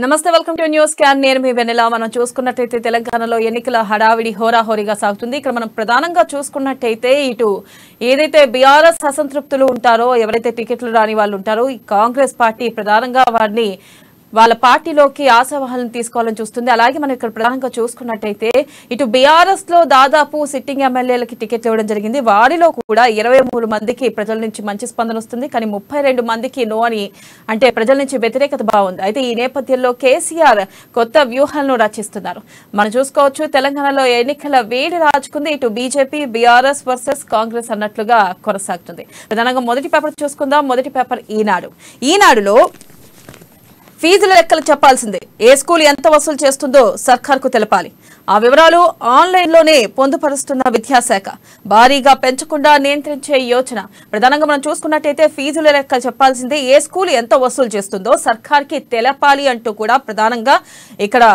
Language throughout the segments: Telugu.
నమస్తే వెల్కమ్ టు న్యూస్ క్యాన్ నేను మీ వెన్నెల మనం చూసుకున్నట్లయితే తెలంగాణలో ఎన్నికల హడావిడి హోరాహోరీగా సాగుతుంది. ఇక్కడ మనం ప్రధానంగా చూసుకున్నట్లయితే ఇటు ఏదైతే బీఆర్ఎస్ అసంతృప్తులు ఉంటారో ఎవరైతే టికెట్లు రాని వాళ్ళు ఉంటారో ఈ కాంగ్రెస్ పార్టీ ప్రధానంగా వారిని వాళ్ళ పార్టీలోకి ఆశావాహాలను తీసుకోవాలని చూస్తుంది. అలాగే మనం ఇక్కడ ప్రధానంగా చూసుకున్నట్టయితే ఇటు బీఆర్ఎస్ లో దాదాపు సిట్టింగ్ ఎమ్మెల్యేలకి టికెట్ ఇవ్వడం జరిగింది. వారిలో కూడా 23 మందికి ప్రజల నుంచి మంచి స్పందన వస్తుంది. కానీ 32 మందికి నో అని అంటే ప్రజల నుంచి వ్యతిరేకత బాగుంది. అయితే ఈ నేపథ్యంలో కేసీఆర్ కొత్త వ్యూహాలను రచిస్తున్నారు. మనం చూసుకోవచ్చు తెలంగాణలో ఎన్నికల వేడి రాజుకుంది. ఇటు బీజేపీ బీఆర్ఎస్ వర్సెస్ కాంగ్రెస్ అన్నట్లుగా కొనసాగుతుంది. ప్రధానంగా మొదటి పేపర్ చూసుకుందాం. మొదటి పేపర్ ఈనాడులో ఫీజుల లెక్కలు చెప్పాల్సిందే. ఏ స్కూల్ ఎంత వసూలు చేస్తుందో సర్కార్కు తెలపాలి. ఆ వివరాలు ఆన్లైన్లోనే పొందుపరుస్తున్న విద్యాశాఖ. భారీగా పెంచకుండా నియంత్రించే యోచన. ప్రధానంగా మనం చూసుకున్నట్టయితే ఫీజుల లెక్కలు చెప్పాల్సిందే. ఏ స్కూల్ ఎంత వసూలు చేస్తుందో సర్కార్కి తెలపాలి అంటూ కూడా ప్రధానంగా ఇక్కడ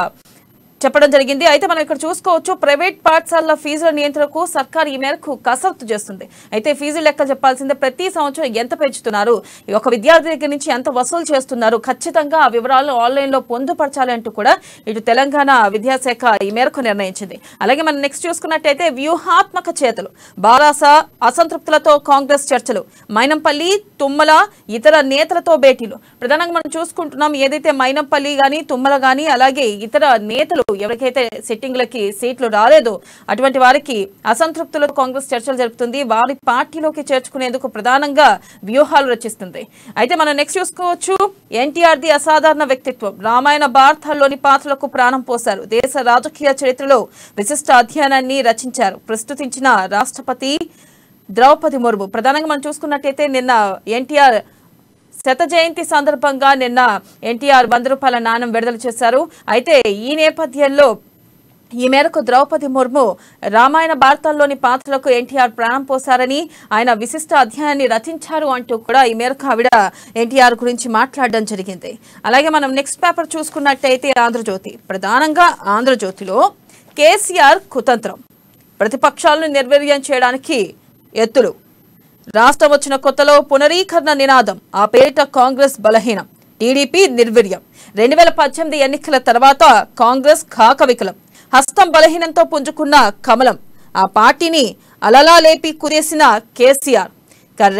చెప్పడం జరిగింది. అయితే మనం ఇక్కడ చూసుకోవచ్చు ప్రైవేట్ పాఠశాలల ఫీజుల నియంత్రణకు సర్కార్ ఈ మేరకు కసరత్తు చేస్తుంది. అయితే ఫీజు లెక్క చెప్పాల్సిందే. ప్రతి సంవత్సరం ఎంత పెంచుతున్నారు, ఒక విద్యార్థి దగ్గర నుంచి ఎంత వసూలు చేస్తున్నారు, ఖచ్చితంగా ఆ వివరాలను ఆన్లైన్లో పొందుపరచాలి అంటూ కూడా ఇటు తెలంగాణ విద్యాశాఖ ఈ మేరకు నిర్ణయించింది. అలాగే మనం నెక్స్ట్ చూసుకున్నట్టయితే వ్యూహాత్మక చేతలు. బారాస అసంతృప్తులతో కాంగ్రెస్ చర్చలు. మైనంపల్లి తుమ్మల ఇతర నేతలతో భేటీలు. ప్రధానంగా మనం చూసుకుంటున్నాం ఏదైతే మైనంపల్లి గాని తుమ్మల గాని అలాగే ఇతర నేతలు ఎవరికైతే సిట్టింగ్లకి సీట్లు రాలేదో అటువంటి వారికి అసంతృప్తులతో కాంగ్రెస్ చర్చలు జరుపుతుంది. వారి పార్టీలోకి చేర్చుకునేందుకు ప్రధానంగా వ్యూహాలు రచిస్తుంది. అయితే మనం నెక్స్ట్ చూసుకోవచ్చు ఎన్టీఆర్ది అసాధారణ వ్యక్తిత్వం. రామాయణ భారతాల్లోని పాత్రలకు ప్రాణం పోశారు. దేశ రాజకీయ చరిత్రలో విశిష్ట అధ్యయనాన్ని రచించారు. ప్రస్తుతించిన రాష్ట్రపతి ద్రౌపది ముర్ము. ప్రధానంగా మనం చూసుకున్నట్టయితే నిన్న ఎన్టీఆర్ శత జయంతి సందర్భంగా నిన్న ఎన్టీఆర్ 100 రూపాయల నాణెం విడుదల చేశారు. అయితే ఈ నేపథ్యంలో ఈ మేరకు ద్రౌపది ముర్ము రామాయణ భారతాల్లోని పాత్రలకు ఎన్టీఆర్ ప్రాణం పోశారని ఆయన విశిష్ట అధ్యాయాన్ని రచించారు అంటూ కూడా ఈ మేరకు ఆవిడ ఎన్టీఆర్ గురించి మాట్లాడడం జరిగింది. అలాగే మనం నెక్స్ట్ పేపర్ చూసుకున్నట్టయితే ఆంధ్రజ్యోతి. ప్రధానంగా ఆంధ్రజ్యోతిలో కేసీఆర్ కుతంత్రం. ప్రతిపక్షాలను నిర్వీర్యం చేయడానికి ఎత్తులు. రాష్ట్రం వచ్చిన కొత్తలో పునరీకరణ నినాదం. ఆ పేరిట కాంగ్రెస్ బలహీనం. టీడీపీ నిర్వీర్యం. 2018 ఎన్నికల తర్వాత కాంగ్రెస్ కాకవికలం. హస్తం బలహీనంతో పుంజుకున్న కమలం. ఆ పార్టీని అలలా లేపి కుదేసిన కేసీఆర్.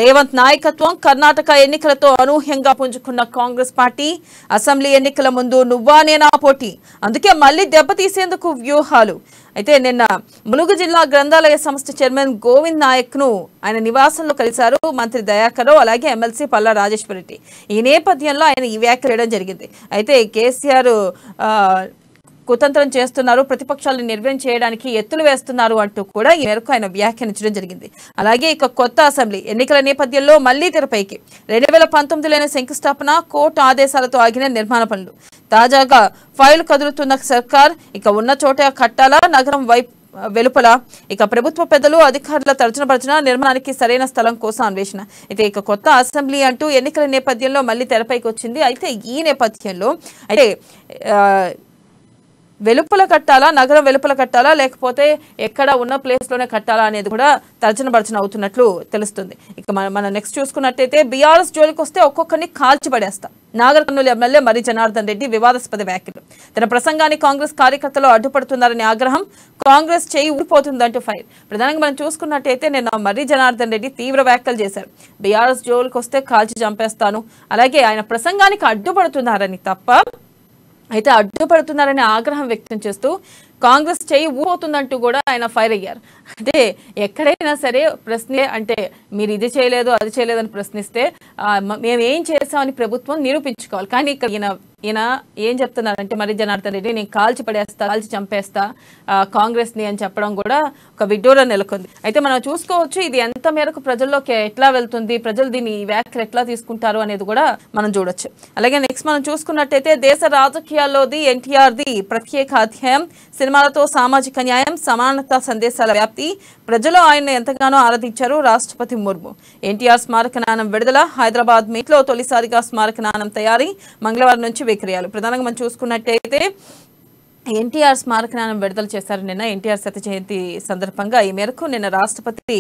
రేవంత్ నాయకత్వం. కర్ణాటక ఎన్నికలతో అనూహ్యంగా పుంజుకున్న కాంగ్రెస్ పార్టీ. అసెంబ్లీ ఎన్నికల ముందు నువ్వా నేనా పోటీ. అందుకే మళ్లీ దెబ్బతీసేందుకు వ్యూహాలు. అయితే నిన్న ములుగు జిల్లా గ్రంథాలయ సంస్థ చైర్మన్ గోవింద్ నాయక్ ను ఆయన నివాసంలో కలిశారు మంత్రి దయాకర్ అలాగే ఎమ్మెల్సీ పల్లా రాజేశ్వర రెడ్డి. ఈ నేపథ్యంలో ఆయన ఈ వ్యాఖ్యలు చేయడం జరిగింది. అయితే కేసీఆర్ కుతంత్రం చేస్తున్నారు, ప్రతిపక్షాలను నిర్వీర్యం చేయడానికి ఎత్తులు వేస్తున్నారు అంటూ కూడా ఈ మేరకు ఆయన వ్యాఖ్యానించడం జరిగింది. అలాగే ఇక కొత్త అసెంబ్లీ ఎన్నికల నేపథ్యంలో మళ్లీ తెరపైకి. 2019లోనే శంకుస్థాపన. కోర్టు ఆదేశాలతో ఆగిన నిర్మాణ పనులు. తాజాగా ఫైల్ కదులుతున్న సర్కార్. ఇక ఉన్న చోట కట్టాలా, నగరం వెలుపల. ఇక ప్రభుత్వ పెద్దలు అధికారుల తర్జన నిర్మాణానికి సరైన స్థలం కోసం అన్వేషణ. అయితే ఇక కొత్త అసెంబ్లీ అంటూ ఎన్నికల నేపథ్యంలో మళ్లీ తెరపైకి వచ్చింది. అయితే ఈ నేపథ్యంలో అయితే వెలుపల కట్టాలా, నగరం వెలుపల కట్టాలా, లేకపోతే ఎక్కడ ఉన్న ప్లేస్లోనే కట్టాలా అనేది కూడా తర్జన అవుతున్నట్లు తెలుస్తుంది. ఇక మనం నెక్స్ట్ చూసుకున్నట్టయితే బీఆర్ఎస్ జోలికి వస్తే ఒక్కొక్కరిని కాల్చిపడేస్తా. నాగర్ కర్నూలు ఎమ్మెల్యే మర్రి జనార్దన్ రెడ్డి వివాదాస్పద వ్యాఖ్యలు. తన ప్రసంగాన్ని కాంగ్రెస్ కార్యకర్తలు అడ్డుపడుతున్నారని ఆగ్రహం. కాంగ్రెస్ చేయి ఊడిపోతుందంటూ ఫైర్. ప్రధానంగా మనం చూసుకున్నట్టయితే నిన్న మర్రి జనార్దన్ రెడ్డి తీవ్ర వ్యాఖ్యలు చేశారు. బీఆర్ఎస్ జోలికి వస్తే కాల్చి చంపేస్తాను, అలాగే ఆయన ప్రసంగానికి అడ్డుపడుతున్నారని తప్ప అయితే అడ్డుపడుతున్నారని ఆగ్రహం వ్యక్తం చేస్తూ కాంగ్రెస్ చేయి ఊపోతుందంటూ కూడా ఆయన ఫైర్ అయ్యారు. అంటే ఎక్కడైనా సరే ప్రశ్నే అంటే మీరు ఇది చేయలేదు అది చేయలేదు అని ప్రశ్నిస్తే మేము ఏం చేసామని ప్రభుత్వం నిరూపించుకోవాలి. కానీ ఇక్కడ ఈయన ఏం చెప్తున్నారంటే మర్రి జనార్దన్ రెడ్డి నేను కాల్చి చంపేస్తా కాంగ్రెస్ని అని చెప్పడం కూడా ఒక విడ్డూరం నెలకొంది. అయితే మనం చూసుకోవచ్చు ఇది ఎంత మేరకు ప్రజల్లోకి ఎట్లా వెళ్తుంది, ప్రజలు దీన్ని ఈ వ్యాఖ్యలు ఎట్లా తీసుకుంటారు అనేది కూడా మనం చూడొచ్చు. అలాగే నెక్స్ట్ మనం చూసుకున్నట్టయితే దేశ రాజకీయాల్లోది ఎన్టీఆర్ది ప్రత్యేక అధ్యాయం. సినిమాలతో సామాజిక న్యాయం సమానత సందేశాల వ్యాప్తి. ప్రజలు ఆయన ఎంతగానో ఆరాధించారు రాష్ట్రపతి ముర్ము. ఎన్టీఆర్ స్మారక నాణం విడుదల. హైదరాబాద్ మీట్లో తొలిసారిగా స్మారక నాణం తయారీ. మంగళవారం నుంచి విక్రయాలు. ప్రధానంగా మనం చూసుకున్నట్టయితే ఎన్టీఆర్ స్మారక నాణం విడుదల చేశారు. నిన్న ఎన్టీఆర్ శత జయంతి సందర్భంగా ఈ మేరకు నిన్న రాష్ట్రపతి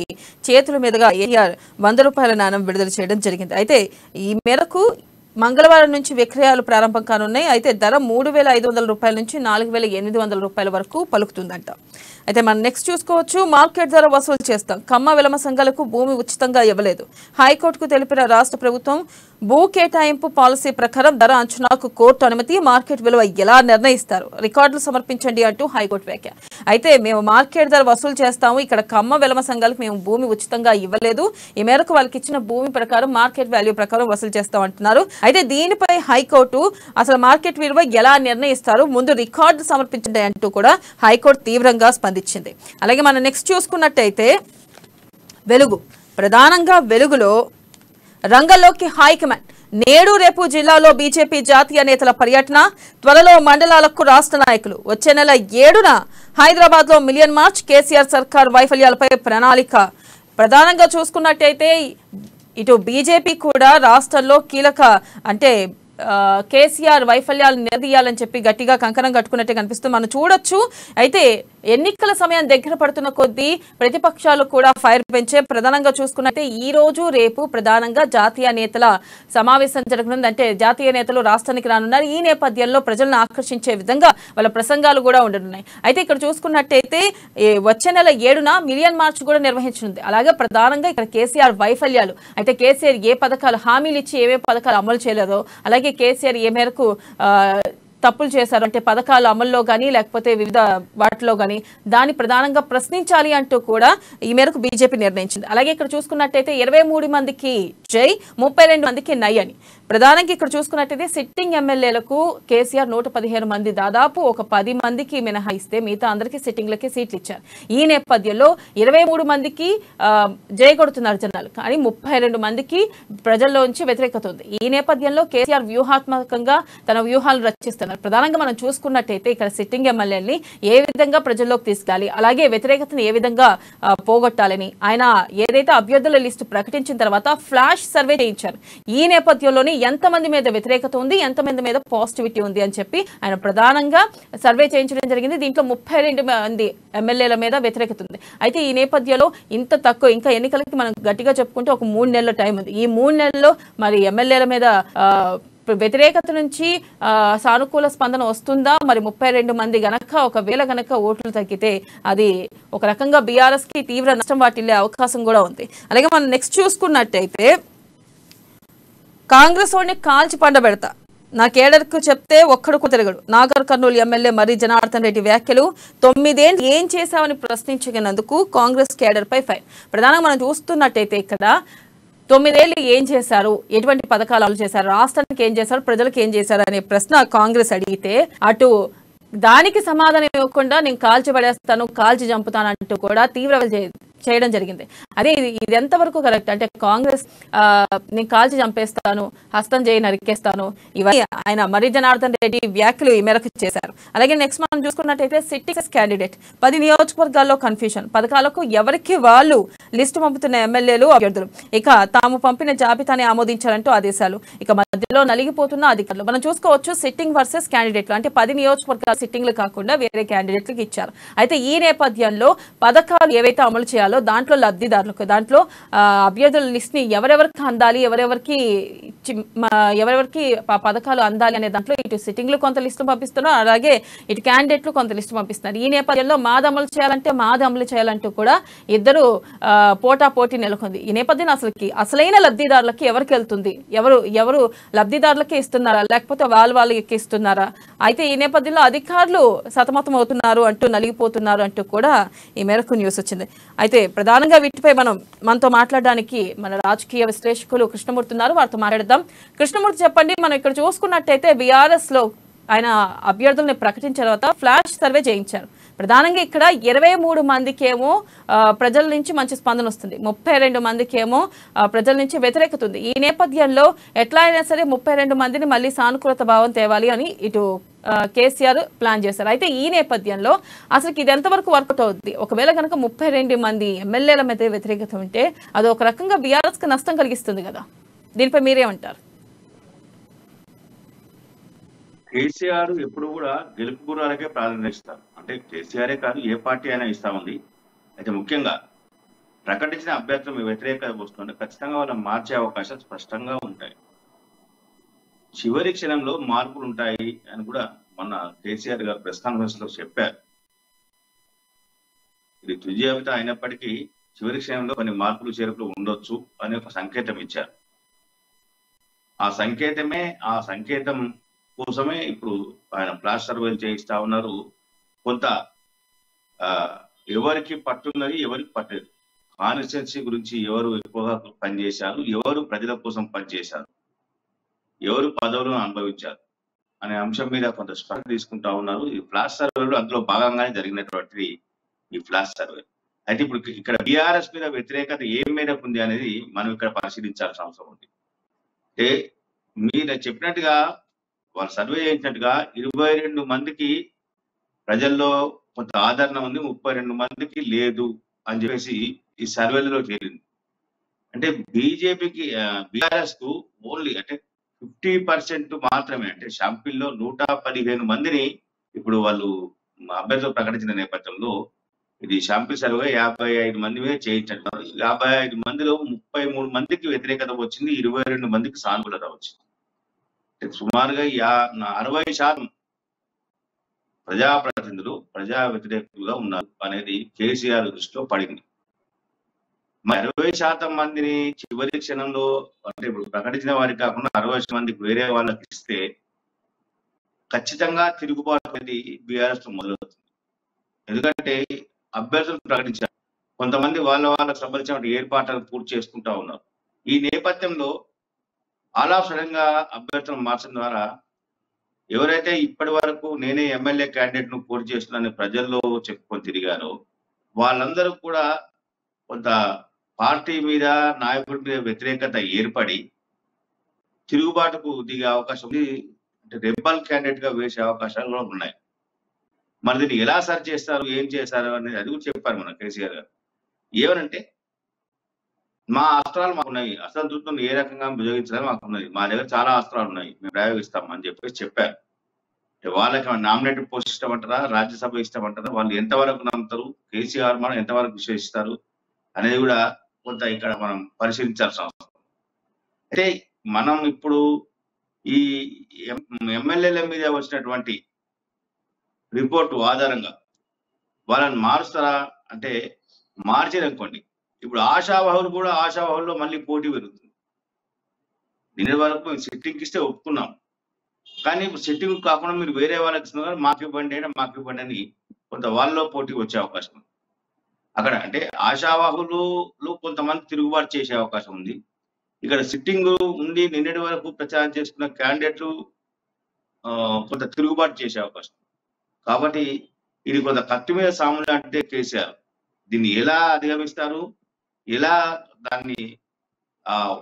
చేతుల మీదుగా ఎన్టీఆర్ 100 రూపాయల నాణం విడుదల చేయడం జరిగింది. అయితే ఈ మేరకు మంగళవారం నుంచి విక్రయాలు ప్రారంభం కానున్నాయి. అయితే ధర 3,500 రూపాయల నుంచి 4,800 రూపాయల వరకు పలుకుతుందంట. అయితే మనం నెక్స్ట్ చూసుకోవచ్చు. మార్కెట్ ధర వసూలు చేస్తాం, కమ్మ విలమ సంఘాలకు భూమి ఉచితంగా ఇవ్వలేదు. హైకోర్టుకు తెలిపిన రాష్ట్ర ప్రభుత్వం భూ కేటాయింపు పాలసీ ప్రకారం ధర అంచనాకు కోర్టు అనుమతి, మార్కెట్ విలువ ఎలా నిర్ణయిస్తారు, రికార్డులు సమర్పించండి అంటూ హైకోర్టు వ్యాఖ్య. అయితే మేము మార్కెట్ ధర వసూలు చేస్తాము, ఇక్కడ కమ్మ విలమ సంఘాలకు మేము భూమి ఉచితంగా ఇవ్వలేదు, ఈ మేరకు వాళ్ళకి ఇచ్చిన భూమి ప్రకారం మార్కెట్ వాల్యూ ప్రకారం వసూలు చేస్తాం అంటున్నారు. అయితే దీనిపై హైకోర్టు అసలు మార్కెట్ విలువ ఎలా నిర్ణయిస్తారు, ముందు రికార్డు సమర్పించండి అంటూ కూడా హైకోర్టు తీవ్రంగా స్పందించింది. అలాగే మనం నెక్స్ట్ చూసుకున్నట్టయితే వెలుగు, ప్రధానంగా వెలుగులో రంగంలోకి హైకమాండ్. నేడు రేపు జిల్లాలో బీజేపీ జాతీయ నేతల పర్యటన, త్వరలో మండలాలకు రాష్ట్ర నాయకులు. వచ్చే నెల 7న హైదరాబాద్ లో మిలియన్ మార్చ్, కేసీఆర్ సర్కార్ వైఫల్యాలపై ప్రణాళిక. ప్రధానంగా చూసుకున్నట్టయితే ఇటు బీజేపీ కూడా రాష్ట్రంలో కీలక అంటే కేసీఆర్ వైఫల్యాలు నిలదీయాలని చెప్పి గట్టిగా కంకణం కట్టుకున్నట్టే కనిపిస్తుంది, మనం చూడొచ్చు. అయితే ఎన్నికల సమయం దగ్గర పడుతున్న కొద్దీ ప్రతిపక్షాలు కూడా ఫైర్ పెంచే. ప్రధానంగా చూసుకున్నట్టే ఈ రోజు రేపు ప్రధానంగా జాతీయ నేతల సమావేశం జరగనుంది. అంటే జాతీయ నేతలు రాష్ట్రానికి రానున్నారు. ఈ నేపథ్యంలో ప్రజలను ఆకర్షించే విధంగా వాళ్ళ ప్రసంగాలు కూడా ఉండనున్నాయి. అయితే ఇక్కడ చూసుకున్నట్టయితే వచ్చే నెల 7న మిలియన్ మార్చ్ కూడా నిర్వహించనుంది. అలాగే ప్రధానంగా ఇక్కడ కేసీఆర్ వైఫల్యాలు, అయితే కేసీఆర్ ఏ పథకాలు హామీలు ఇచ్చి ఏవే పథకాలు అమలు చేయలేదో, అలాగే కేసీఆర్ ఏ మేరకు తప్పులు చేశారు అంటే పథకాల అమల్లో కానీ లేకపోతే వివిధ వాటిలో కానీ దాన్ని ప్రధానంగా ప్రశ్నించాలి అంటూ కూడా ఈ మేరకు బీజేపీ నిర్ణయించింది. అలాగే ఇక్కడ చూసుకున్నట్టయితే 23 మందికి జై, 32 మందికి నై అని. ప్రధానంగా ఇక్కడ చూసుకున్నట్టయితే సిట్టింగ్ ఎమ్మెల్యేలకు కేసీఆర్ 115 మంది, దాదాపు ఒక 10 మందికి మినహాయిస్తే మిగతా అందరికీ సిట్టింగ్లకి సీట్లు ఇచ్చారు. ఈ నేపథ్యంలో 23 మందికి జై కొడుతున్నారు జనాలు, కానీ 32 మందికి ప్రజల్లోంచి వ్యతిరేకత ఉంది. ఈ నేపథ్యంలో కేసీఆర్ వ్యూహాత్మకంగా తన వ్యూహాలు రచిస్తున్నారు. ప్రధానంగా మనం చూసుకున్నట్టయితే ఇక్కడ సిట్టింగ్ ఎమ్మెల్యేలని ఏ విధంగా ప్రజల్లోకి తీసుకెళ్లాలి, అలాగే వ్యతిరేకతను ఏ విధంగా పోగొట్టాలని ఆయన ఏదైతే అభ్యర్థుల లిస్టు ప్రకటించిన తర్వాత ఫ్లాష్ సర్వే చేయించారు. ఈ నేపథ్యంలోనే ఎంతమంది మీద వ్యతిరేకత ఉంది, ఎంతమంది మీద పాజిటివిటీ ఉంది అని చెప్పి ఆయన ప్రధానంగా సర్వే చేయించడం జరిగింది. దీంట్లో 32 మంది ఎమ్మెల్యేల మీద వ్యతిరేకత ఉంది. అయితే ఈ నేపథ్యంలో ఇంత తక్కువ, ఇంకా ఎన్నికలకి మనం గట్టిగా చెప్పుకుంటే ఒక 3 నెలల టైం ఉంది. ఈ 3 నెలల్లో మరి ఎమ్మెల్యేల మీద వ్యతిరేకత నుంచి సానుకూల స్పందన వస్తుందా, మరి 32 మంది గనక ఒకవేళ గనక ఓట్లు తగ్గితే అది ఒక రకంగా బీఆర్ఎస్ కి తీవ్ర నష్టం వాటిల్లే అవకాశం కూడా ఉంది. అలాగే మనం నెక్స్ట్ చూసుకున్నట్టయితే కాంగ్రెస్ వాడిని కాల్చి పండబెడతా, నా కేడర్కు చెప్తే ఒక్కడుకు తిరగడు. నాగర్ కర్నూలు ఎమ్మెల్యే మర్రి జనార్దన్ రెడ్డి వ్యాఖ్యలు. 9 ఏళ్ళు ఏం చేశామని ప్రశ్నించినందుకు కాంగ్రెస్ కేడర్ పై ఫైర్. ప్రధానంగా మనం చూస్తున్నట్టయితే ఇక్కడ 9 ఏళ్ళు ఏం చేశారు, ఎటువంటి పథకాలు అమలు చేశారు, రాష్ట్రానికి ఏం చేశారు, ప్రజలకు ఏం చేశారు అనే ప్రశ్న కాంగ్రెస్ అడిగితే అటు దానికి సమాధానం ఇవ్వకుండా నేను కాల్చి పడేస్తాను, కాల్చి చంపుతాను అంటూ కూడా తీవ్ర చేయడం జరిగింది. అదే ఇది ఎంతవరకు కరెక్ట్ అంటే కాంగ్రెస్ నేను కాల్చి చంపేస్తాను, హస్తం చేయి నరికేస్తాను, ఇవన్నీ ఆయన మర్రి జనార్దన్ రెడ్డి వ్యాఖ్యలు ఈ మేరకు చేశారు. అలాగే నెక్స్ట్ మనం చూసుకున్నట్టయితే సిట్టింగ్ క్యాండిడేట్ 10 నియోజకవర్గాల్లో కన్ఫ్యూషన్, పథకాలకు ఎవరికి వాళ్ళు లిస్టు పంపుతున్న ఎమ్మెల్యేలు అభ్యర్థులు ఇక తాము పంపిన జాబితాని ఆమోదించాలంటూ ఆదేశాలు, ఇక మధ్యలో నలిగిపోతున్న అధికారులు. మనం చూసుకోవచ్చు సిట్టింగ్ వర్సెస్ క్యాండిడేట్లు, అంటే 10 నియోజకవర్గాల సిట్టింగ్లు కాకుండా వేరే క్యాండిడేట్లకు ఇచ్చారు. అయితే ఈ నేపథ్యంలో పథకాలు ఏవైతే అమలు చేయాలో దాంట్లో లబ్ధిదారులకు, దాంట్లో అభ్యర్థుల లిస్ట్ ని ఎవరెవరికి అందాలి, ఎవరెవరికి పథకాలు అందాలి అనే దాంట్లో ఇటు సిట్టింగ్లు కొంత లిస్టు పంపిస్తున్నారు, అలాగే ఇటు క్యాండిడేట్లు కొంత లిస్టు పంపిస్తున్నారు. ఈ నేపథ్యంలో మాది అమలు చేయాలంటే మాది అమలు చేయాలంటూ కూడా ఇద్దరు పోటాపోటీ నెలకొంది. ఈ నేపథ్యంలో అసలైన లబ్ధిదారులకి ఎవరికి వెళ్తుంది, ఎవరు లబ్ధిదారులకి ఇస్తున్నారా లేకపోతే వాళ్ళకి ఇస్తున్నారా? అయితే ఈ నేపథ్యంలో అధికారులు సతమతం అవుతున్నారు అంటూ, నలిగిపోతున్నారు అంటూ కూడా ఈ మేరకు న్యూస్ వచ్చింది. అయితే ప్రధానంగా వీటిపై మనతో మాట్లాడడానికి మన రాజకీయ విశ్లేషకులు కృష్ణమూర్తి ఉన్నారు, వారితో మాట్లాడదాం. కృష్ణమూర్తి చెప్పండి, మనం ఇక్కడ చూసుకున్నట్టయితే బీఆర్ఎస్ లో ఆయన అభ్యర్థుల్ని ప్రకటించిన తర్వాత ఫ్లాష్ సర్వే చేయించారు. ప్రధానంగా ఇక్కడ 23 మందికేమో ప్రజల నుంచి మంచి స్పందన వస్తుంది, 32 మందికేమో ప్రజల నుంచి వ్యతిరేకత ఉంది. ఈ నేపథ్యంలో ఎట్లా అయినా సరే 32 మందిని మళ్ళీ సానుకూలత భావం తేవాలి అని ఇటు కేసీఆర్ ప్లాన్ చేశారు. అయితే ఈ నేపథ్యంలో అసలు ఇది ఎంతవరకు వర్కౌట్ అవుతుంది? ఒకవేళ కనుక 32 మంది ఎమ్మెల్యేల మీద వ్యతిరేకత ఉంటే అది ఒక రకంగా బీఆర్ఎస్ కి నష్టం కలిగిస్తుంది కదా, దీనిపై మీరేమంటారు? కేసీఆర్ ఎప్పుడు కూడా గెలుపు గుర్రాలకే ప్రాధాన్యత ఇస్తారు. అంటే కేసీఆరే కాదు, ఏ పార్టీ అయినా ఇస్తా ఉంది. అయితే ముఖ్యంగా ప్రకటించిన అభ్యర్థులు వ్యతిరేకత వస్తుంటే ఖచ్చితంగా వాళ్ళని మార్చే అవకాశాలు స్పష్టంగా ఉంటాయి. చివరి క్షణంలో మార్పులు ఉంటాయి అని కూడా మొన్న కేసీఆర్ గారు ప్రెస్ కాన్ఫరెన్స్ లో చెప్పారు. ఇది తుది జాబితా అయినప్పటికీ చివరి క్షణంలో కొన్ని మార్పులు చేర్పులు ఉండొచ్చు అనే ఒక సంకేతం ఇచ్చారు. ఆ సంకేతం కోసమే ఇప్పుడు ఆయన ఫ్లాష్ సర్వేలు చేయిస్తా ఉన్నారు. కొంత ఎవరికి పట్టున్నది, ఎవరికి పట్టలేదు, కాన్స్టిట్యున్సీ గురించి ఎవరు ఎక్కువగా పనిచేశారు, ఎవరు ప్రజల కోసం పనిచేశారు, ఎవరు పదవులను అనుభవించారు అనే అంశం మీద కొంత స్పష్టత తీసుకుంటా ఉన్నారు. ఈ ఫ్లాష్ సర్వేలు అందులో భాగంగానే జరిగినటువంటి ఈ ఫ్లాష్ సర్వే. అయితే ఇప్పుడు ఇక్కడ బీఆర్ఎస్ మీద వ్యతిరేకత ఏ మేరకు ఉంది అనేది మనం ఇక్కడ పరిశీలించాల్సిన అవసరం ఉంది. అంటే మీరు చెప్పినట్టుగా వాళ్ళు సర్వే చేసినట్టుగా 22 మందికి ప్రజల్లో కొంత ఆదరణ ఉంది, 32 మందికి లేదు అని చెప్పేసి ఈ సర్వేలలో చేరింది. అంటే బీజేపీకి బీఆర్ఎస్ కు ఓన్లీ అంటే 50% మాత్రమే, అంటే షాంపిల్లో 115 మందిని ఇప్పుడు వాళ్ళు అభ్యర్థులు ప్రకటించిన నేపథ్యంలో ఇది షాంపిల్ సర్వే 55 మంది మీద చేయించారు. 55 మందిలో 33 మందికి వ్యతిరేకత వచ్చింది, 22 మందికి సానుకూలత వచ్చింది. సుమారుగా 60% ప్రజాప్రతినిధులు ప్రజా వ్యతిరేకులుగా ఉన్నారు అనేది కేసీఆర్ దృష్టిలో పడింది. మరి 60% మందిని చివరి క్షణంలో అంటే ఇప్పుడు ప్రకటించిన వారికి కాకుండా 60 మందికి వేరే వాళ్ళకి ఇస్తే ఖచ్చితంగా తిరుగుబాటు అనేది బీఆర్ఎస్ మొదలవుతుంది. ఎందుకంటే అభ్యర్థులు ప్రకటించారు, కొంతమంది వాళ్ళకు సంబంధించిన ఏర్పాట్లను పూర్తి చేసుకుంటా ఉన్నారు. ఈ నేపథ్యంలో ఆల్ ఆఫ్ సడన్ గా అభ్యర్థులను మార్చడం ద్వారా ఎవరైతే ఇప్పటి వరకు నేనే ఎమ్మెల్యే క్యాండిడేట్ ను పోటీ చేస్తున్నానని ప్రజల్లో చెప్పుకొని తిరిగారో వాళ్ళందరూ కూడా కొంత పార్టీ మీద, నాయకుడి మీద వ్యతిరేకత ఏర్పడి తిరుగుబాటుకు దిగే అవకాశం ఉంది. అంటే రెబల్ క్యాండిడేట్ గా వేసే అవకాశాలు కూడా ఉన్నాయి. మరి దీన్ని ఎలా సరి చేస్తారు, ఏం చేస్తారు అనేది అది కూడా చెప్పారు మన కేసీఆర్ గారు. ఏమనంటే మా అస్త్రాలు మాకు ఉన్నాయి, అసంతృప్తిని ఏ రకంగా ఉపయోగించాలని మాకు ఉన్నది, మా దగ్గర చాలా అస్త్రాలు ఉన్నాయి, మేము ప్రయోగిస్తాం అని చెప్పేసి చెప్పారు. వాళ్ళకి నామినేటెడ్ పోస్ట్ ఇష్టమంటారా, రాజ్యసభ ఇష్టమంటారా, వాళ్ళు ఎంతవరకు నమ్ముతారు, కేసీఆర్ మనం ఎంతవరకు విశ్వసిస్తారు అనేది కూడా కొంత ఇక్కడ మనం పరిశీలించాల్సిన అవసరం. అయితే మనం ఇప్పుడు ఈ ఎమ్మెల్యేల మీద వచ్చినటువంటి రిపోర్టు ఆధారంగా వాళ్ళని మారుస్తారా అంటే మార్చారనుకోండి, ఇప్పుడు ఆశావాహుల్లో మళ్ళీ పోటీ పెరుగుతుంది. నిన్న వరకు మేము సిట్టింగ్ ఇస్తే ఒప్పుకున్నాం, కానీ ఇప్పుడు సిట్టింగ్ కాకుండా మీరు వేరే వాళ్ళకి ఇస్తున్నారు, మాకు ఇవ్వండి అని కొంత వాళ్ళలో పోటీ వచ్చే అవకాశం ఉంది. అక్కడ అంటే ఆశావాహులు కొంతమంది తిరుగుబాటు చేసే అవకాశం ఉంది. ఇక్కడ సిట్టింగ్ ఉండి నిన్నటి వరకు ప్రచారం చేసుకున్న క్యాండిడేట్లు కొంత తిరుగుబాటు చేసే అవకాశం. కాబట్టి ఇది కొంత కత్తి మీద సాములు అంటే కేసీఆర్ దీన్ని ఎలా అధిగమిస్తారు, ఎలా దాన్ని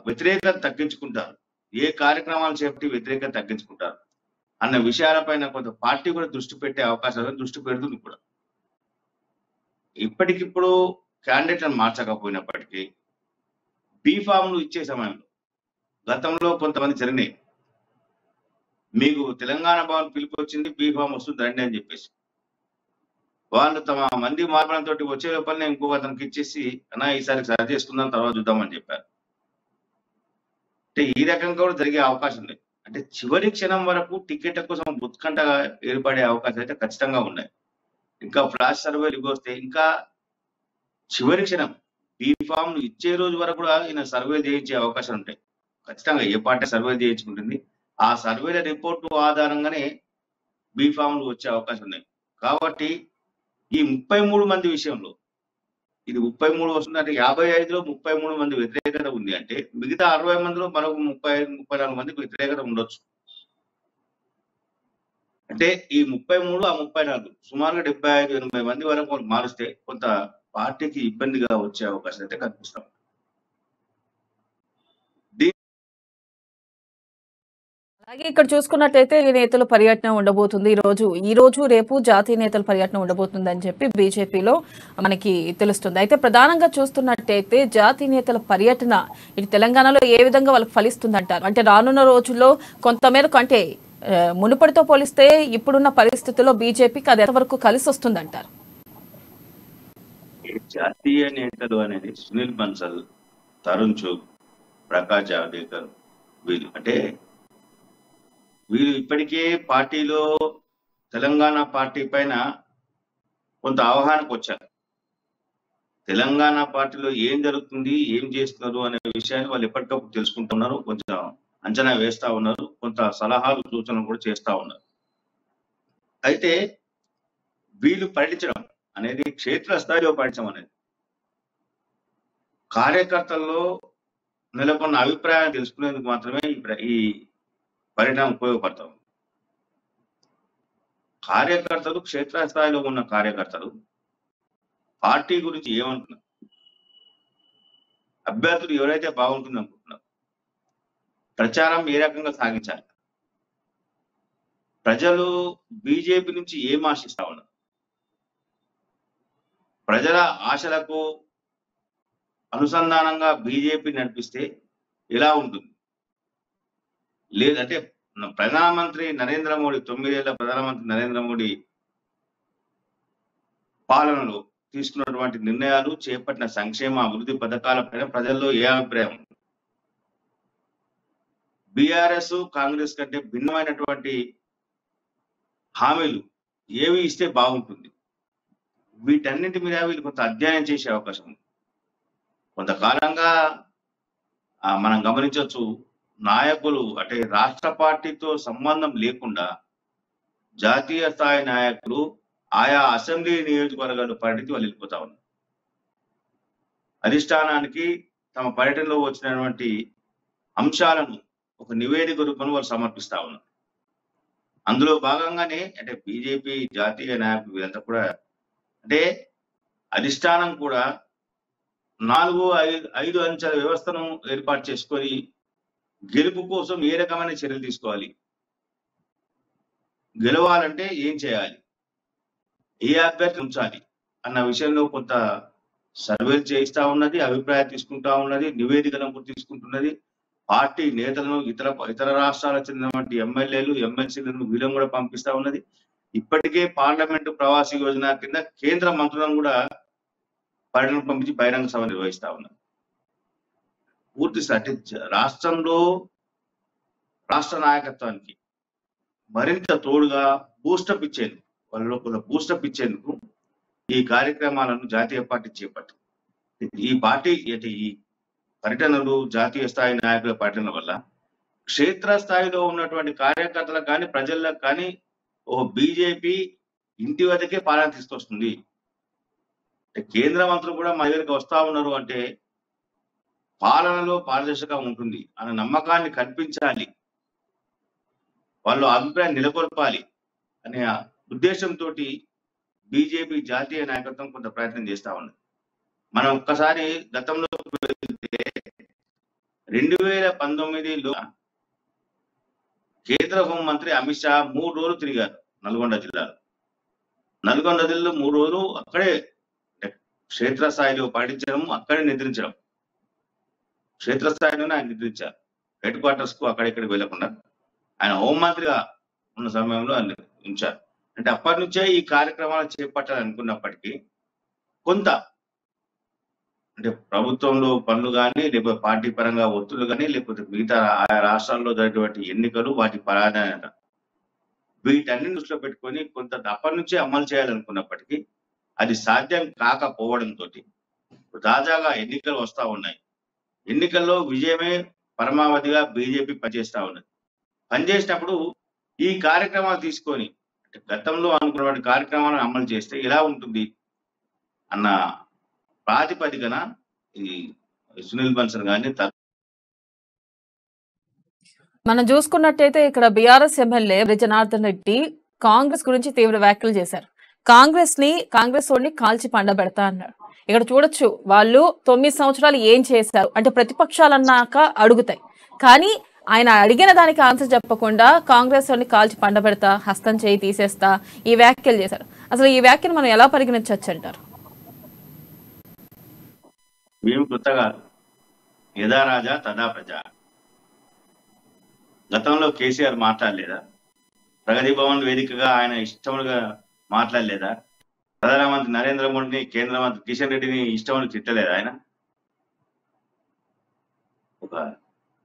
వ్యతిరేకత తగ్గించుకుంటారు, ఏ కార్యక్రమాలు చేపట్టి వ్యతిరేకత తగ్గించుకుంటారు అన్న విషయాలపైన కొంత పార్టీ కూడా దృష్టి పెట్టే అవకాశాలను దృష్టి పెడుతుంది కూడా. ఇప్పటికిప్పుడు క్యాండిడేట్లను మార్చకపోయినప్పటికీ బీఫామ్లు ఇచ్చే సమయంలో గతంలో కొంతమంది జరిగినాయి. మీకు తెలంగాణ భవన్ పిలుపు వచ్చింది, బీఫామ్ వస్తుంది రండి అని చెప్పేసి వాళ్ళు తమ మంది మార్పులతో వచ్చే లోపలనే ఇంకొక అతనికి ఇచ్చేసి అన్నా ఈసారి సరి చేసుకుందాం తర్వాత చూద్దామని చెప్పారు. అంటే ఈ రకంగా కూడా జరిగే అవకాశం లేదు. అంటే చివరి క్షణం వరకు టికెట్ల కోసం ఉత్కంఠగా ఏర్పడే అవకాశాలు అయితే ఖచ్చితంగా ఉన్నాయి. ఇంకా ఫ్లాష్ సర్వేలు వస్తే ఇంకా చివరి క్షణం బీఫామ్లు ఇచ్చే రోజు వరకు కూడా ఈయన సర్వేలు చేయించే అవకాశాలు ఉంటాయి. ఖచ్చితంగా ఏ పార్టీ సర్వేలు చేయించుకుంటుంది, ఆ సర్వేల రిపోర్టు ఆధారంగానే బీఫామ్లు వచ్చే అవకాశం ఉన్నాయి. కాబట్టి ఈ 33 మంది విషయంలో ఇది 33 వస్తుంది అంటే 55లో 33 మంది వ్యతిరేకత ఉంది అంటే మిగతా 60 మందిలో మరొక 34 మందికి వ్యతిరేకత ఉండొచ్చు. అంటే ఈ 33 ఆ 34 సుమారుగా 75-80 మంది వరకు మారుస్తే కొంత పార్టీకి ఇబ్బందిగా వచ్చే అవకాశం అయితే కనిపిస్తాం. అలాగే ఇక్కడ చూసుకున్నట్టయితే ఈ నేతల పర్యటన ఉండబోతుంది. ఈ రోజు రేపు జాతీయ నేతల పర్యటన ఉండబోతుంది అని చెప్పి బీజేపీలో మనకి తెలుస్తుంది. అయితే ప్రధానంగా చూస్తున్నట్టయితే జాతీయ నేతల పర్యటన ఇటు తెలంగాణలో ఏ విధంగా వాళ్ళకి ఫలిస్తుంది అంటారు? అంటే రానున్న రోజుల్లో కొంతమేరకు అంటే మునుపటితో పోలిస్తే ఇప్పుడున్న పరిస్థితుల్లో బీజేపీకి అది ఎంతవరకు కలిసి వస్తుంది అంటారు? జాతీయ నేతలు అనేది సునీల్ బన్సల్, తరుణ్ చుగ్, ప్రకాష్ జావదేకర్ వీళ్ళు అంటే వీళ్ళు ఇప్పటికే పార్టీలో తెలంగాణ పార్టీ పైన కొంత అవగాహనకు వచ్చారు. తెలంగాణ పార్టీలో ఏం జరుగుతుంది, ఏం చేస్తున్నారు అనే విషయాన్ని వాళ్ళు ఎప్పటికప్పుడు తెలుసుకుంటున్నారు, కొంచెం అంచనా వేస్తా ఉన్నారు, కొంత సలహాలు సూచనలు కూడా చేస్తా ఉన్నారు. అయితే వీళ్ళు పర్యటించడం అనేది క్షేత్రస్థాయిలో పర్యటించడం అనేది కార్యకర్తల్లో నెలకొన్న అభిప్రాయాన్ని తెలుసుకునేందుకు మాత్రమే ఈ పర్యటన ఉపయోగపడతాం. కార్యకర్తలు, క్షేత్రస్థాయిలో ఉన్న కార్యకర్తలు పార్టీ గురించి ఏమంటున్నారు, అభ్యర్థులు ఎవరైతే బాగుంటుంది అనుకుంటున్నారు, ప్రచారం ఏ రకంగా సాగించాలి, ప్రజలు బీజేపీ నుంచి ఏం ఆశిస్తా ఉన్నారు, ప్రజల ఆశలకు అనుసంధానంగా బీజేపీ నడిపిస్తే ఎలా ఉంటుంది, లేదంటే ప్రధానమంత్రి నరేంద్ర మోడీ 9 ఏళ్ల ప్రధానమంత్రి నరేంద్ర మోడీ పాలనలో తీసుకున్నటువంటి నిర్ణయాలు, చేపట్టిన సంక్షేమ అభివృద్ధి పథకాలపైన ప్రజల్లో ఏ అభిప్రాయం, బీఆర్ఎస్ కాంగ్రెస్ కంటే భిన్నమైనటువంటి హామీలు ఏవి ఇస్తే బాగుంటుంది, వీటన్నింటి మీద వీళ్ళు కొంత అధ్యయనం చేసే అవకాశం ఉంది. కొంతకాలంగా మనం గమనించవచ్చు, నాయకులు అంటే రాష్ట్ర పార్టీతో సంబంధం లేకుండా జాతీయ స్థాయి నాయకులు ఆయా అసెంబ్లీ నియోజకవర్గాలు పర్యటించి వాళ్ళు వెళ్ళిపోతా ఉన్నారు. అధిష్టానానికి తమ పర్యటనలో వచ్చినటువంటి అంశాలను ఒక నివేదిక రూపంలో వాళ్ళు సమర్పిస్తా ఉన్నారు. అందులో భాగంగానే అంటే బీజేపీ జాతీయ నాయకులు వీళ్ళంతా కూడా అంటే అధిష్టానం కూడా 4-5 అంచెల వ్యవస్థను ఏర్పాటు చేసుకొని గెలుపు కోసం ఏ రకమైన చర్యలు తీసుకోవాలి, గెలవాలంటే ఏం చేయాలి, ఏ అభ్యర్థి ఉంచాలి అన్న విషయంలో కొంత సర్వేలు చేయిస్తా ఉన్నది, అభిప్రాయాలు తీసుకుంటా ఉన్నది, నివేదికలను కూడా తీసుకుంటున్నది. పార్టీ నేతలను ఇతర రాష్ట్రాలకు చెందినటువంటి ఎమ్మెల్యేలు, ఎమ్మెల్సీలను వీళ్ళని కూడా పంపిస్తా ఉన్నది. ఇప్పటికే పార్లమెంటు ప్రవాసీ యోజన కింద కేంద్ర మంత్రులను కూడా పర్యటన పంపించి బహిరంగ సభ నిర్వహిస్తా ఉన్నారు. పూర్తి అంటే రాష్ట్రంలో రాష్ట్ర నాయకత్వానికి మరింత తోడుగా బూస్టప్ ఇచ్చేందుకు, వాళ్ళలో కొంత బూస్టప్ ఇచ్చేందుకు ఈ కార్యక్రమాలను జాతీయ పార్టీ చేపట్టింది. ఈ పార్టీ అంటే ఈ పర్యటనలు, జాతీయ స్థాయి నాయకుల పర్యటన వల్ల క్షేత్రస్థాయిలో ఉన్నటువంటి కార్యకర్తలకు కానీ ప్రజలకు కానీ బీజేపీ ఇంటి వద్దకే పాలన తీసుకొస్తుంది. కేంద్ర మంత్రులు కూడా మా దగ్గరికి వస్తా ఉన్నారు అంటే పాలనలో పారదర్శకం ఉంటుంది అన్న నమ్మకాన్ని కల్పించాలి, వాళ్ళు అభిప్రాయం నెలకొల్పాలి అనే ఉద్దేశంతో బీజేపీ జాతీయ నాయకత్వం కొంత ప్రయత్నం చేస్తా ఉన్నది. మనం ఒక్కసారి గతంలో 2019లో కేంద్ర హోంమంత్రి అమిత్ షా 3 రోజులు తిరిగారు నల్గొండ జిల్లాలో. నల్గొండ జిల్లాలో 3 రోజులు అక్కడే క్షేత్రస్థాయిలో పాటించడం, అక్కడే నిద్రించడం, క్షేత్రస్థాయిలోనే ఆయన నిద్రించారు. హెడ్ క్వార్టర్స్ కు అక్కడెక్కడికి వెళ్లకుండా ఆయన హోంమంత్రిగా ఉన్న సమయంలో ఆయన ఉంచారు. అంటే అప్పటి నుంచే ఈ కార్యక్రమాలు చేపట్టాలనుకున్నప్పటికీ కొంత అంటే ప్రభుత్వంలో పనులు కానీ, లేకపోతే పార్టీ పరంగా ఒత్తిళ్లు కానీ, లేకపోతే మిగతా ఆయా రాష్ట్రాల్లో జరిగేటువంటి ఎన్నికలు, వాటి ప్రాధాన్యత, వీటన్ని దృష్టిలో పెట్టుకొని కొంత అప్పటి నుంచే అమలు చేయాలనుకున్నప్పటికీ అది సాధ్యం కాకపోవడంతో తాజాగా ఎన్నికలు వస్తా ఉన్నాయి. ఎన్నికల్లో విజయమే పరమావధిగా బీజేపీ పనిచేస్తా ఉన్నది. పనిచేసినప్పుడు ఈ కార్యక్రమాలు తీసుకొని అంటే గతంలో అనుకున్నటువంటి కార్యక్రమాలను అమలు చేస్తే ఎలా ఉంటుంది అన్న ప్రాతిపదికన ఈ సునీల్ బన్సల్ గారిని మనం చూసుకున్నట్టయితే ఇక్కడ బీఆర్ఎస్ ఎమ్మెల్యే జనార్దన్ రెడ్డి కాంగ్రెస్ గురించి తీవ్ర వ్యాఖ్యలు చేశారు. కాంగ్రెస్ వాడిని కాల్చి పండబెడతా అన్నాడు. ఇక్కడ చూడొచ్చు, వాళ్ళు 9 సంవత్సరాలు ఏం చేశారు అంటే ప్రతిపక్షాలు అన్నాక అడుగుతాయి, కానీ ఆయన అడిగిన దానికి ఆన్సర్ చెప్పకుండా కాంగ్రెస్ వాడిని కాల్చి పండబెడతా, హస్తం చేయి తీసేస్తా ఈ వ్యాఖ్యలు చేశారు. అసలు ఈ వ్యాఖ్యను మనం ఎలా పరిగణించవచ్చు అంటారు? మేము కొత్తగా యథా రాజా తదా ప్రజ, గతంలో కేసీఆర్ మాట్లాడలేదా? ప్రగతి భవన్ వేదికగా ఆయన ఇష్టములుగా మాట్లాడలేదా? ప్రధానమంత్రి నరేంద్ర మోడీని, కేంద్ర మంత్రి కిషన్ రెడ్డిని ఇష్టమని తిట్టలేదా ఆయన?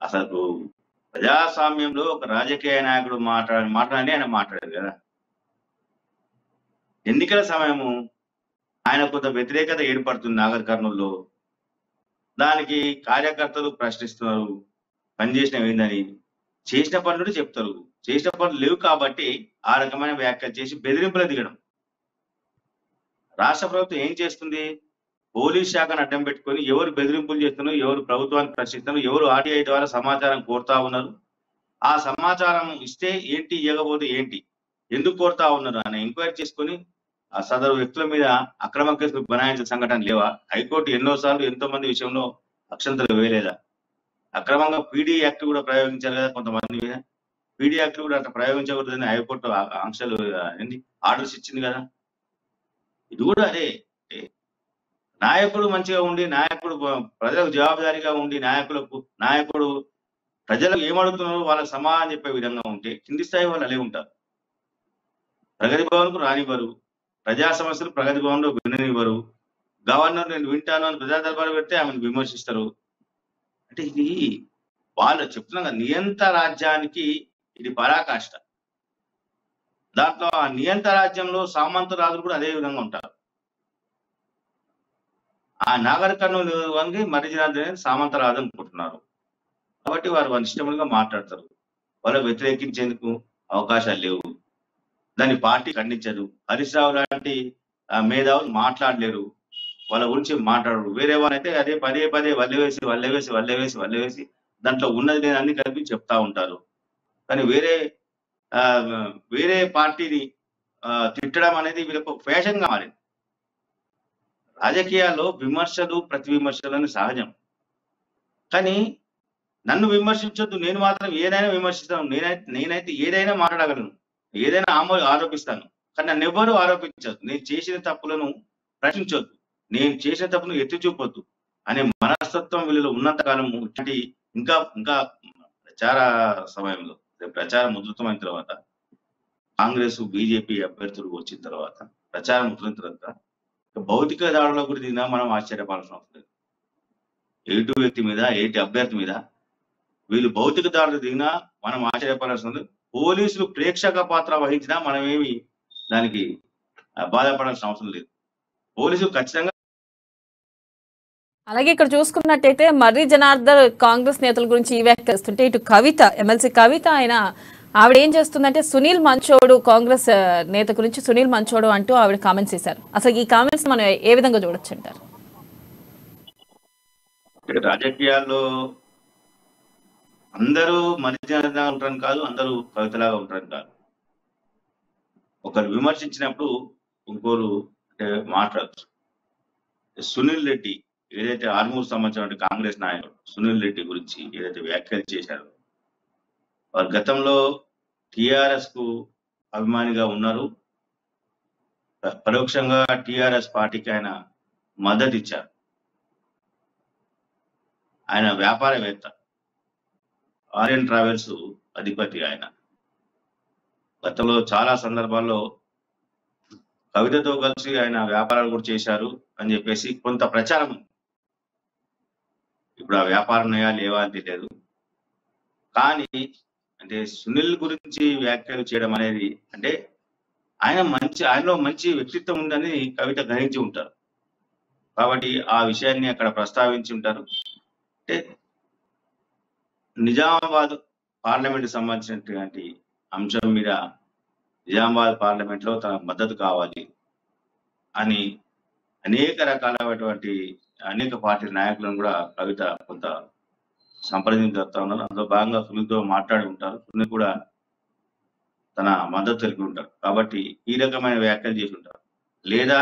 అసలు ప్రజాస్వామ్యంలో ఒక రాజకీయ నాయకుడు మాట్లాడి ఆయన మాట్లాడారు కదా. ఎన్నికల సమయము ఆయన కొంత వ్యతిరేకత ఏర్పడుతుంది నాగర్ కర్నూలులో. దానికి కార్యకర్తలు ప్రశ్నిస్తున్నారు, పనిచేసిన ఏందని. చేసిన పనులు చెప్తారు, చేసిన పనులు లేవు కాబట్టి ఆ రకమైన వ్యాఖ్యలు చేసి బెదిరింపులు దిగడం. రాష్ట్ర ప్రభుత్వం ఏం చేస్తుంది? పోలీస్ శాఖను అడ్డం పెట్టుకొని ఎవరు బెదిరింపులు చేస్తున్నారు, ఎవరు ప్రభుత్వాన్ని ప్రశ్నిస్తున్నారు, ఎవరు ఆర్టీఐ ద్వారా సమాచారం కోరుతా ఉన్నారు, ఆ సమాచారం ఇస్తే ఏంటి, ఇవ్వకపోతే ఏంటి, ఎందుకు కోరుతా ఉన్నారు అని ఎంక్వైరీ చేసుకొని ఆ సదరు వ్యక్తుల మీద అక్రమ కేసులు బనాయించిన సంఘటన లేవా? హైకోర్టు ఎన్నోసార్లు ఎంతో మంది విషయంలో అక్షంతలు వేయలేదా? అక్రమంగా పీడీ యాక్ట్ కూడా ప్రయోగించారు కదా కొంతమంది మీద. పీడీ యాక్ట్ కూడా అట్లా ప్రయోగించకూడదని హైకోర్టు ఆంక్షలు ఆర్డర్స్ ఇచ్చింది కదా. ఇది కూడా అదే. నాయకుడు మంచిగా ఉండి, నాయకుడు ప్రజలకు జవాబుదారీగా ఉండి, నాయకుడు ప్రజలకు ఏమడుగుతున్నారో వాళ్ళకి సమాధానం చెప్పే విధంగా ఉంటే కింది స్థాయి వాళ్ళు అలే ఉంటారు. ప్రగతి భవన్ కు రానివ్వరు, ప్రజా సమస్యలు ప్రగతి భవన్ లో విననివ్వరు. గవర్నర్ నేను వింటాను అని ప్రజా దర్బారు పెడితే ఆమెను విమర్శిస్తారు. అంటే ఇది వాళ్ళు చెప్తున్నా నియంత రాజ్యానికి ఇది పరాకాష్ట. దాంట్లో ఆ నియంత రాజ్యంలో సామంత రాజులు కూడా అదే విధంగా ఉంటారు. ఆ నాగర్ కర్నూలు వంగి మర్రిజనార్దన్ సామంత రాజు అనుకుంటున్నారు కాబట్టి వారు ఇష్టములుగా మాట్లాడతారు. వాళ్ళు వ్యతిరేకించేందుకు అవకాశాలు లేవు. దాన్ని పార్టీ ఖండించదు. హరీష్ రావు లాంటి మేధావులు మాట్లాడలేరు, వాళ్ళ గురించి మాట్లాడరు. వేరే వాళ్ళైతే అదే పదే పదే వల్లెవేసి దాంట్లో ఉన్నది నేను అన్ని కలిపి చెప్తా ఉంటారు. కానీ వేరే పార్టీని తిట్టడం అనేది వీళ్ళకు ఫ్యాషన్ గా మారింది. రాజకీయాల్లో విమర్శలు ప్రతి విమర్శలను సహజం, కానీ నన్ను విమర్శించొద్దు, నేను మాత్రం ఏదైనా విమర్శిస్తాను. నేనైతే ఏదైనా మాట్లాడగలను, ఏదైనా ఆరోపిస్తాను, కానీ నన్ను ఎవరు ఆరోపించద్దు. నేను చేసిన తప్పులను ప్రశ్నించొద్దు, నేను చేసిన తప్పును ఎత్తి చూపొద్దు అనే మనస్తత్వం వీళ్ళలో ఉన్నంత కాలం ఇట్లాంటి ఇంకా ప్రచార సమయంలో ప్రచారం ఉధృతమైన తర్వాత కాంగ్రెస్ బీజేపీ అభ్యర్థులు వచ్చిన తర్వాత ప్రచారం ఉధృతమైన తర్వాత భౌతిక దాడుల గురించి మనం ఆశ్చర్యపడాల్సిన అవసరం లేదు. ఎటు వ్యక్తి మీద, ఎటు అభ్యర్థి మీద వీళ్ళు భౌతిక దాడులు దిగినా మనం ఆశ్చర్యపడాల్సిన ఉంది. పోలీసులు ప్రేక్షక పాత్ర వహించినా మనం ఏమి దానికి బాధపడాల్సిన అవసరం లేదు. పోలీసులు ఖచ్చితంగా. అలాగే ఇక్కడ చూసుకున్నట్టయితే మర్రి జనార్దన్ కాంగ్రెస్ నేతల గురించి ఈ వ్యాఖ్యలుస్తుంటే ఇటు కవిత, ఎమ్మెల్సీ కవిత ఆవిడ ఏం చేస్తుందంటే సునీల్ మంచోడు, కాంగ్రెస్ నేత గురించి సునీల్ మంచోడు అంటూ ఆవిడ కామెంట్స్ చేశారు. అసలు ఈ కామెంట్స్ మనం ఏ విధంగా చూడొచ్చు అంటారు? రాజకీయాల్లో అందరూ మర్యాదగా ఉంటారని కాదు, అందరూ కవితలాగా ఉంటారని కాదు. ఒకరు విమర్శించినప్పుడు ఇంకోరు మాట్లాడచ్చు. సునీల్ రెడ్డి ఏదైతే ఆర్మూర్ సంబంధించిన కాంగ్రెస్ నాయకుడు సునీల్ రెడ్డి గురించి ఏదైతే వ్యాఖ్యలు చేశారో, వారు గతంలో టిఆర్ఎస్ కు అభిమానిగా ఉన్నారు. పరోక్షంగా టిఆర్ఎస్ పార్టీకి ఆయన మద్దతు ఇచ్చారు. ఆయన వ్యాపారవేత్త, ఆర్యన్ ట్రావెల్స్ అధిపతి. ఆయన గతంలో చాలా సందర్భాల్లో కవితతో కలిసి ఆయన వ్యాపారాలు కూడా చేశారు అని చెప్పేసి కొంత ప్రచారం ఉంది. ఇప్పుడు ఆ వ్యాపారం లేవా అని తెలియదు. కానీ అంటే సునీల్ గురించి వ్యాఖ్యలు చేయడం అనేది అంటే ఆయనలో మంచి వ్యక్తిత్వం ఉందని కవిత గ్రహించి ఉంటారు కాబట్టి ఆ విషయాన్ని అక్కడ ప్రస్తావించి ఉంటారు. అంటే నిజామాబాద్ పార్లమెంట్ సంబంధించినటువంటి అంశం మీద నిజామాబాద్ పార్లమెంట్ లో తన మద్దతు కావాలి అని అనేక రకాలైనటువంటి అనేక పార్టీ నాయకులను కూడా కవిత కొంత సంప్రదించుతా ఉన్నారు. అందులో భాగంగా సునీల్తో మాట్లాడి ఉంటారు. సునీల్ కూడా తన మద్దతు తెలిపి ఉంటారు. కాబట్టి ఈ రకమైన వ్యాఖ్యలు చేసి ఉంటారు. లేదా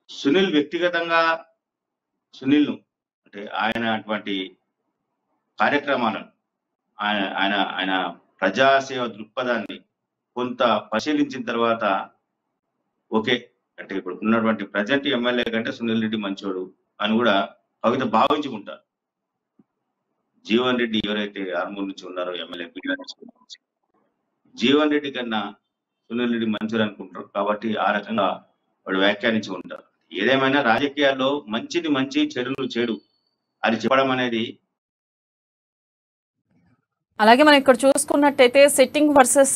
సునీల్ వ్యక్తిగతంగా సునీల్ను అంటే ఆయన అటువంటి కార్యక్రమాలను ఆయన ప్రజాసేవ దృక్పథాన్ని కొంత పరిశీలించిన తర్వాత ఓకే అంటే ఇప్పుడు ఉన్నటువంటి ప్రజెంట్ ఎమ్మెల్యే కంటే సునీల్ రెడ్డి మంచోడు అని కూడా కవిత భావించుకుంటారు. జీవన్ రెడ్డి ఎవరైతే ఆర్మూర్ నుంచి ఉన్నారో ఎమ్మెల్యే జీవన్ రెడ్డి కన్నా సునీల్ రెడ్డి మంచోడు అనుకుంటారు. కాబట్టి ఆ రకంగా వాడు వ్యాఖ్యానించి ఉంటారు. ఏదేమైనా రాజకీయాల్లో మంచిని మంచి, చెడును చెడు అది చెప్పడం అనేది అలాగే మనం ఇక్కడ చూసుకున్నట్టయితే సిట్టింగ్ వర్సెస్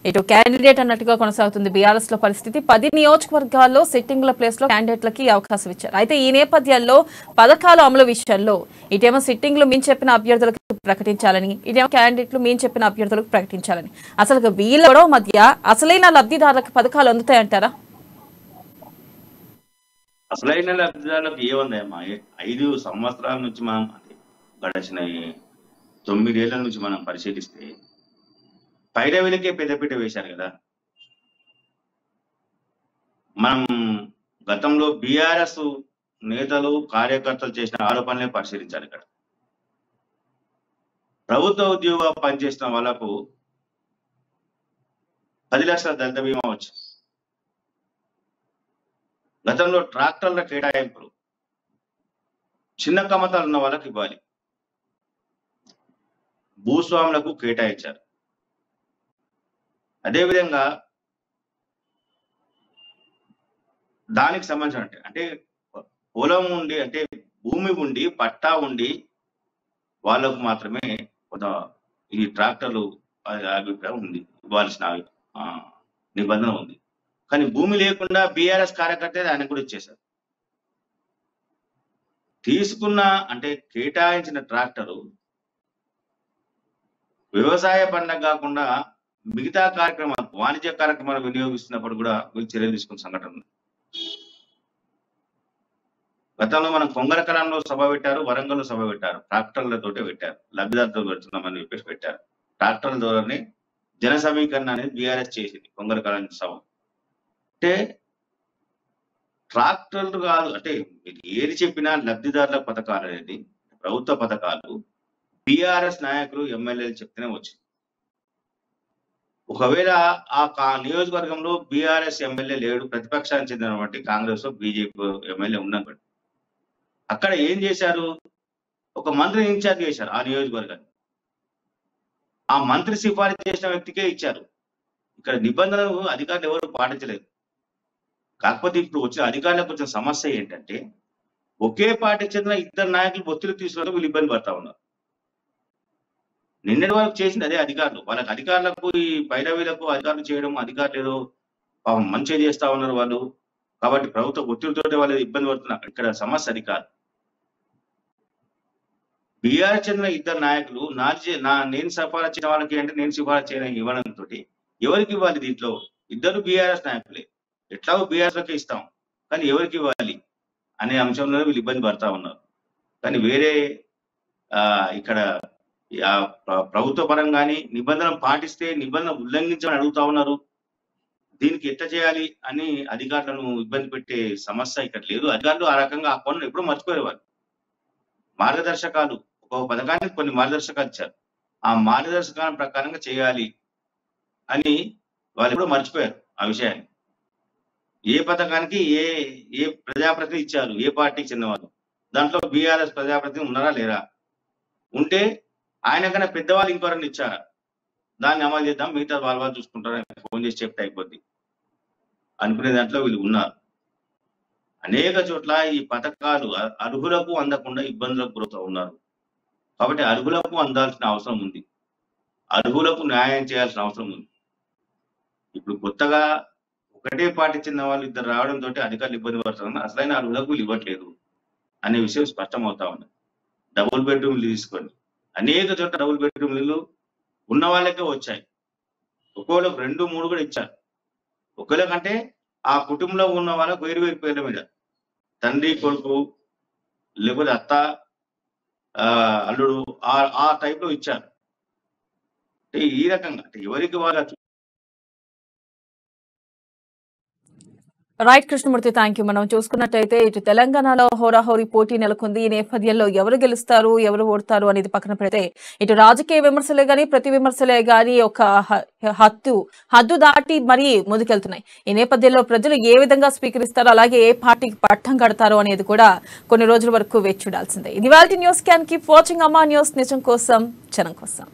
ఇటు క్యాండిడేట్ అన్నట్టుగా కొనసాగుతుంది బీఆర్ఎస్ లో పరిస్థితి. 10 నియోజకవర్గాల్లో సిట్టింగ్ల ప్లేస్ లో క్యాండిడేట్లకి అవకాశం ఇచ్చారు. అయితే ఈ నేపథ్యంలో పథకాల అమలు విషయంలో ఇటేమో సిట్టింగ్లు మేము చెప్పిన అభ్యర్థులకు ప్రకటించాలని, ఇటేమో క్యాండిడేట్లు మేము చెప్పిన అభ్యర్థులకు ప్రకటించాలని, అసలు వీళ్ళ గొడవ మధ్య అసలైన లబ్ధిదారులకు పథకాలు అందుతాయంటారా? అసలైన లబ్ధిదారులకు ఏముందమ్మా? 5 సంవత్సరాల నుంచి మనం గడిచిన 9 ఏళ్ల నుంచి మనం పరిశీలిస్తే పైరవీలకే పెద్దపీట వేశారు కదా. మనం గతంలో బీఆర్ఎస్ నేతలు కార్యకర్తలు చేసిన ఆరోపణలే పరిశీలించాలి. ఇక్కడ ప్రభుత్వ ఉద్యోగ పనిచేసిన వాళ్ళకు 10 లక్షల దళిత బీమా వచ్చింది. గతంలో ట్రాక్టర్ల కేటాయింపులు చిన్న కమతాలు ఉన్న వాళ్ళకి ఇవ్వాలి, భూస్వాములకు కేటాయించారు. అదేవిధంగా దానికి సంబంధించిన అంటే పొలం ఉండి అంటే భూమి ఉండి పట్టా ఉండి వాళ్ళకు మాత్రమే కొంత ఈ ట్రాక్టర్లు అభిప్రాయం ఉంది, ఇవ్వాల్సిన నిబంధన ఉంది. కానీ భూమి లేకుండా బీఆర్ఎస్ కార్యకర్త ఆయన కూడా ఇచ్చేశారు. తీసుకున్న అంటే కేటాయించిన ట్రాక్టరు వ్యవసాయ పంటకు కాకుండా మిగతా కార్యక్రమాలు వాణిజ్య కార్యక్రమాలు వినియోగిస్తున్నప్పుడు కూడా చర్యలు తీసుకున్న సంఘటన ఉంది. గతంలో మనం కొంగరకరంలో సభ పెట్టారు, వరంగల్లో సభ పెట్టారు, ట్రాక్టర్లతోటే పెట్టారు. లబ్ధిదారులతో పెడుతున్నామని చెప్పేసి పెట్టారు. ట్రాక్టర్ల ద్వారానే జన సమీకరణ అనేది బీఆర్ఎస్ చేసింది కొంగరకరం సభ. అంటే ట్రాక్టర్లు కాదు, అంటే ఏది చెప్పినా లబ్ధిదారుల పథకాలు అనేది ప్రభుత్వ పథకాలు బీఆర్ఎస్ నాయకులు ఎమ్మెల్యేలు చెప్తేనే వచ్చింది. ఒకవేళ ఆ నియోజకవర్గంలో బీఆర్ఎస్ ఎమ్మెల్యే లేడు, ప్రతిపక్షానికి చెందినటువంటి కాంగ్రెస్ బీజేపీ ఎమ్మెల్యే ఉన్నప్పుడు అక్కడ ఏం చేశారు? ఒక మంత్రిని ఇన్ఛార్జ్ చేశారు ఆ నియోజకవర్గాన్ని. ఆ మంత్రి సిఫారసు చేసిన వ్యక్తికే ఇచ్చారు. ఇక్కడ నిబంధనలు అధికారులు ఎవరు పాటించలేదు. కాకపోతే ఇప్పుడు వచ్చిన అధికారులకు వచ్చిన సమస్య ఏంటంటే ఒకే పార్టీకి చెందిన 2 నాయకులు ఒత్తిడి తీసుకోవడం వీళ్ళు ఇబ్బంది పడతా ఉన్నారు. నిన్నటి వరకు చేసింది అదే అధికారులు. వాళ్ళకి అధికారులకు ఈ పైరవీలకు అధికారులు చేయడం, అధికారులు ఏదో మంచిగా చేస్తా ఉన్నారు వాళ్ళు, కాబట్టి ప్రభుత్వ ఒత్తిడితో వాళ్ళు ఇబ్బంది పడుతున్నారు. ఇక్కడ సమస్య అధికారులు. బీఆర్ చెందిన 2 నాయకులు నేను సిఫారసు చేయడం వాళ్ళకి అంటే నేను సిఫారసు చేయడం ఇవ్వడంతో ఎవరికి ఇవ్వాలి? దీంట్లో 2 బీఆర్ఎస్ నాయకులే, ఎట్లాగో బీఆర్ఎస్ లకే ఇస్తాం కానీ ఎవరికి ఇవ్వాలి అనే అంశంలో వీళ్ళు ఇబ్బంది పడతా ఉన్నారు. కానీ వేరే ఇక్కడ ప్రభుత్వ పరంగానే నిబంధనలు పాటిస్తే నిబంధన ఉల్లంఘించమని అడుగుతా ఉన్నారు. దీనికి ఎట్లా చేయాలి అని అధికారులను ఇబ్బంది పెట్టే సమస్య ఇక్కడ లేదు. అధికారులు ఆ రకంగా ఆ పనులు ఎప్పుడూ మర్చిపోయేవారు. మార్గదర్శకాలు ఒక పథకానికి కొన్ని మార్గదర్శకాలు ఇచ్చారు, ఆ మార్గదర్శకాల ప్రకారంగా చేయాలి అని వాళ్ళు ఎప్పుడూ మర్చిపోయారు ఆ విషయాన్ని. ఏ పథకానికి ఏ ప్రజాప్రతినిధి ఇచ్చారు, ఏ పార్టీకి చెందినవారు, దాంట్లో బీఆర్ఎస్ ప్రజాప్రతినిధి ఉన్నారా లేరా, ఉంటే ఆయన కన్నా పెద్దవాళ్ళు ఇంకోరని ఇచ్చారా, దాన్ని అమలు చేద్దాం, మిగతా వాళ్ళు చూసుకుంటారని ఫోన్ చేసి చెప్తే అయిపోద్ది అనుకునే దాంట్లో వీళ్ళు ఉన్నారు. అనేక చోట్ల ఈ పథకాలు అర్హులకు అందకుండా ఇబ్బందులకు గురవుతూ ఉన్నారు. కాబట్టి అర్హులకు అందాల్సిన అవసరం ఉంది, అర్హులకు న్యాయం చేయాల్సిన అవసరం ఉంది. ఇప్పుడు కొత్తగా ఒకటే పార్టీ చెందిన వాళ్ళు 2 రావడంతో అధికారులు ఇబ్బంది పడుతున్నారు. అసలైన అర్హులకు వీళ్ళు ఇవ్వట్లేదు అనే విషయం స్పష్టమవుతా ఉంది. డబుల్ బెడ్రూమ్లు తీసుకోండి, అనేక చోట్ల డబుల్ బెడ్రూమ్ ఇల్లు ఉన్న వాళ్ళకే వచ్చాయి. ఒక్కోళ్ళకు 2, 3 కూడా ఇచ్చారు. ఒకళ్ళకంటే ఆ కుటుంబంలో ఉన్న వాళ్ళకు వేరు వేరు పేర్ల మీద తండ్రి కొడుకు లేకపోతే అత్త అల్లుడు ఆ టైప్ లో ఇచ్చారు. అంటే ఈ రకంగా అంటే ఎవరికి వాళ్ళ రైట్ కృష్ణమూర్తి, థ్యాంక్ యూ. మనం చూసుకున్నట్టయితే ఇటు తెలంగాణలో హోరాహోరీ పోటీ నెలకొంది. ఈ నేపథ్యంలో ఎవరు గెలుస్తారు ఎవరు ఓడతారు అనేది పక్కన పెడితే ఇటు రాజకీయ విమర్శలే గానీ ప్రతి విమర్శలే గానీ ఒక హద్దు దాటి మరీ ముందుకెళ్తున్నాయి. ఈ నేపథ్యంలో ప్రజలు ఏ విధంగా స్వీకరిస్తారో అలాగే ఏ పార్టీకి పట్టం కడతారో అనేది కూడా కొన్ని రోజుల వరకు వేచి చూడాల్సిందే. ఇది వాళ్ళ న్యూస్. క్యాన్ కీప్ వాచింగ్ అమ్మా న్యూస్, నిజం కోసం జనం కోసం.